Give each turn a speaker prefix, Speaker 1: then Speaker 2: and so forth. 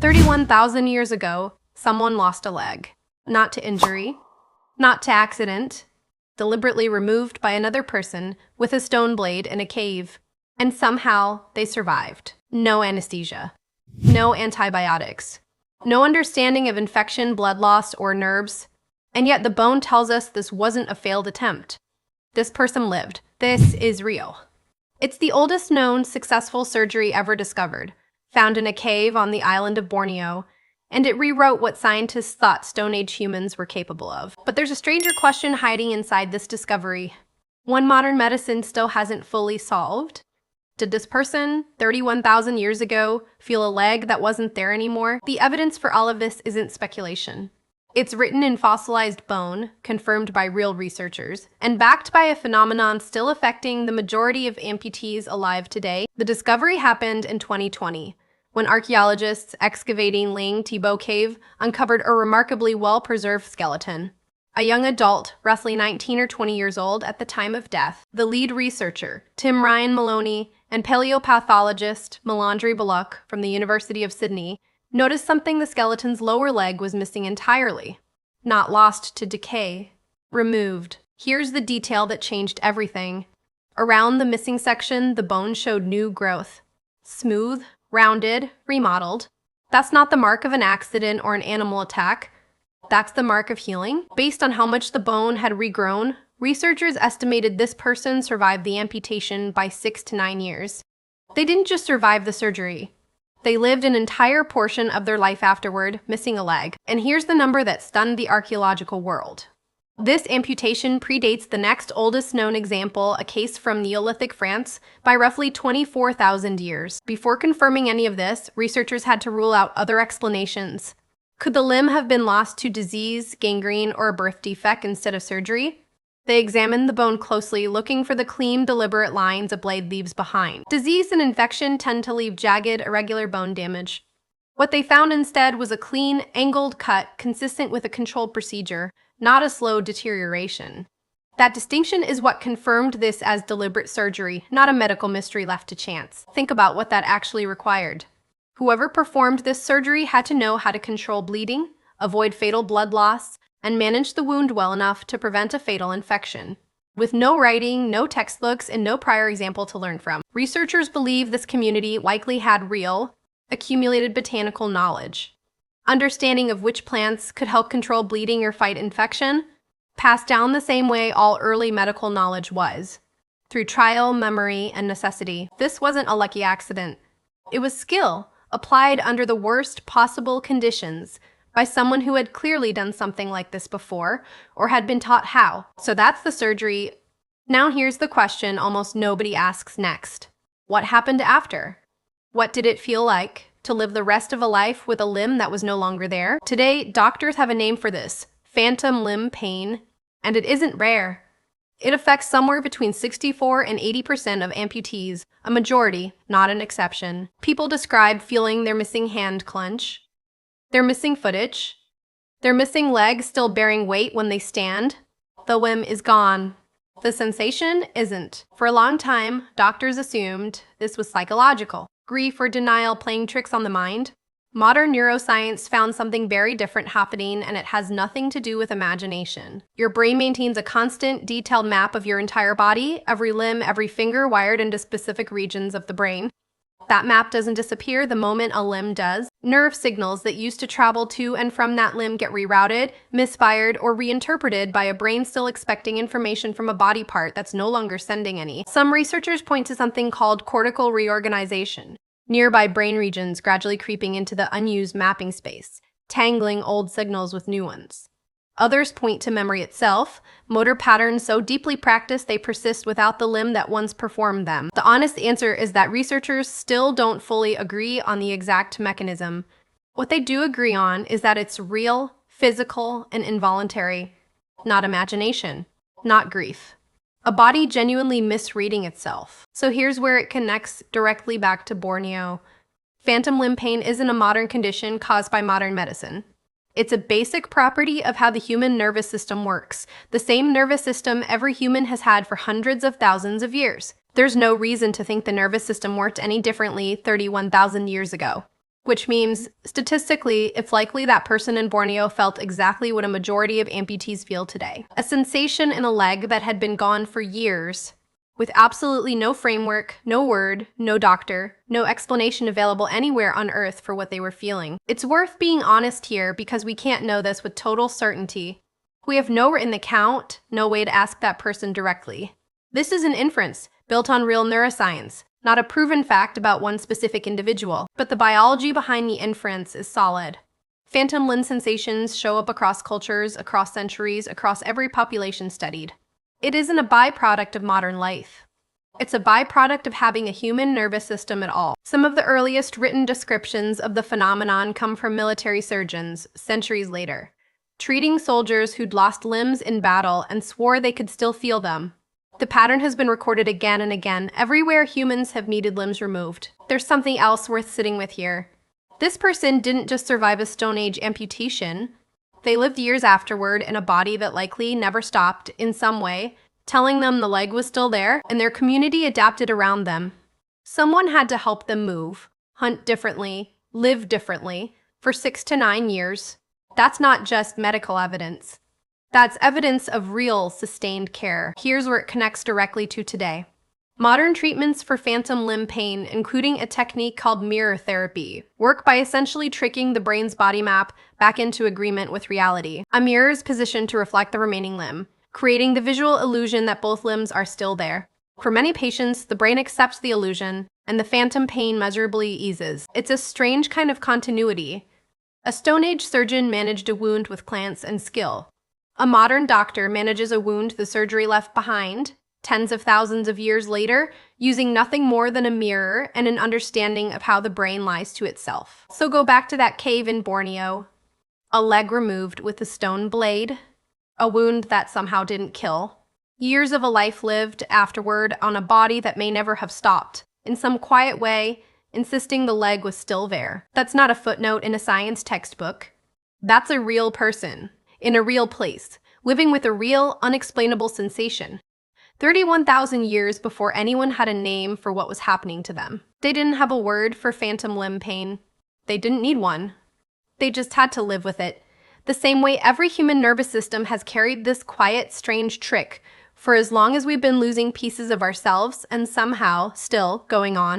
Speaker 1: 31,000 years ago, someone lost a leg. Not to injury, not to accident, deliberately removed by another person with a stone blade in a cave. And somehow they survived. No anesthesia, no antibiotics, no understanding of infection, blood loss, or nerves. And yet the bone tells us this wasn't a failed attempt. This person lived. This is real. It's the oldest known successful surgery ever discovered, found in a cave on the island of Borneo, and it rewrote what scientists thought Stone Age humans were capable of. But there's a stranger question hiding inside this discovery, one modern medicine still hasn't fully solved. Did this person, 31,000 years ago, feel a leg that wasn't there anymore? The evidence for all of this isn't speculation. It's written in fossilized bone, confirmed by real researchers, and backed by a phenomenon still affecting the majority of amputees alive today. The discovery happened in 2020, when archaeologists excavating Lang Thibaut Cave uncovered a remarkably well-preserved skeleton. A young adult, roughly 19 or 20 years old at the time of death, the lead researcher, Tim Ryan Maloney, and paleopathologist Melandri Bullock from the University of Sydney, noticed something: the skeleton's lower leg was missing entirely. Not lost to decay, removed. Here's the detail that changed everything. Around the missing section, the bone showed new growth. Smooth, rounded, remodeled. That's not the mark of an accident or an animal attack. That's the mark of healing. Based on how much the bone had regrown, researchers estimated this person survived the amputation by 6 to 9 years. They didn't just survive the surgery. They lived an entire portion of their life afterward, missing a leg. And here's the number that stunned the archaeological world. This amputation predates the next oldest known example, a case from Neolithic France, by roughly 24,000 years. Before confirming any of this, researchers had to rule out other explanations. Could the limb have been lost to disease, gangrene, or a birth defect instead of surgery? They examined the bone closely, looking for the clean, deliberate lines a blade leaves behind. Disease and infection tend to leave jagged, irregular bone damage. What they found instead was a clean, angled cut consistent with a controlled procedure, not a slow deterioration. That distinction is what confirmed this as deliberate surgery, not a medical mystery left to chance. Think about what that actually required. Whoever performed this surgery had to know how to control bleeding, avoid fatal blood loss, and manage the wound well enough to prevent a fatal infection. With no writing, no textbooks, and no prior example to learn from, researchers believe this community likely had real, accumulated botanical knowledge. Understanding of which plants could help control bleeding or fight infection, passed down the same way all early medical knowledge was, through trial, memory, and necessity. This wasn't a lucky accident. It was skill, applied under the worst possible conditions by someone who had clearly done something like this before or had been taught how. So that's the surgery. Now here's the question almost nobody asks next. What happened after? What did it feel like to live the rest of a life with a limb that was no longer there? Today, doctors have a name for this: phantom limb pain, and it isn't rare. It affects somewhere between 64 and 80% of amputees, a majority, not an exception. People describe feeling their missing hand clench, their missing footage, their missing leg still bearing weight when they stand. The limb is gone. The sensation isn't. For a long time, doctors assumed this was psychological, grief or denial playing tricks on the mind. Modern neuroscience found something very different happening, and it has nothing to do with imagination. Your brain maintains a constant, detailed map of your entire body, every limb, every finger wired into specific regions of the brain. That map doesn't disappear the moment a limb does. Nerve signals that used to travel to and from that limb get rerouted, misfired, or reinterpreted by a brain still expecting information from a body part that's no longer sending any. Some researchers point to something called cortical reorganization. Nearby brain regions gradually creeping into the unused mapping space, tangling old signals with new ones. Others point to memory itself, motor patterns so deeply practiced they persist without the limb that once performed them. The honest answer is that researchers still don't fully agree on the exact mechanism. What they do agree on is that it's real, physical, and involuntary, not imagination, not grief. A body genuinely misreading itself. So here's where it connects directly back to Borneo. Phantom limb pain isn't a modern condition caused by modern medicine. It's a basic property of how the human nervous system works, the same nervous system every human has had for hundreds of thousands of years. There's no reason to think the nervous system worked any differently 31,000 years ago. which means, statistically, it's likely that person in Borneo felt exactly what a majority of amputees feel today. A sensation in a leg that had been gone for years, with absolutely no framework, no word, no doctor, no explanation available anywhere on Earth for what they were feeling. It's worth being honest here because we can't know this with total certainty. We have no written account, no way to ask that person directly. This is an inference, built on real neuroscience, not a proven fact about one specific individual, but the biology behind the inference is solid. Phantom limb sensations show up across cultures, across centuries, across every population studied. It isn't a byproduct of modern life. It's a byproduct of having a human nervous system at all. Some of the earliest written descriptions of the phenomenon come from military surgeons, centuries later, treating soldiers who'd lost limbs in battle and swore they could still feel them. The pattern has been recorded again and again, everywhere humans have needed limbs removed. There's something else worth sitting with here. This person didn't just survive a Stone Age amputation. They lived years afterward in a body that likely never stopped in some way, telling them the leg was still there, and their community adapted around them. Someone had to help them move, hunt differently, live differently, for 6 to 9 years. That's not just medical evidence. That's evidence of real, sustained care. Here's where it connects directly to today. Modern treatments for phantom limb pain, including a technique called mirror therapy, work by essentially tricking the brain's body map back into agreement with reality. A mirror is positioned to reflect the remaining limb, creating the visual illusion that both limbs are still there. For many patients, the brain accepts the illusion, and the phantom pain measurably eases. It's a strange kind of continuity. A Stone Age surgeon managed a wound with glance and skill. A modern doctor manages a wound the surgery left behind, tens of thousands of years later, using nothing more than a mirror and an understanding of how the brain lies to itself. So go back to that cave in Borneo. A leg removed with a stone blade, a wound that somehow didn't kill, years of a life lived afterward on a body that may never have stopped, in some quiet way, insisting the leg was still there. That's not a footnote in a science textbook. That's a real person, in a real place, living with a real, unexplainable sensation. 31,000 years before anyone had a name for what was happening to them. They didn't have a word for phantom limb pain. They didn't need one. They just had to live with it. The same way every human nervous system has carried this quiet, strange trick for as long as we've been losing pieces of ourselves and somehow still going on.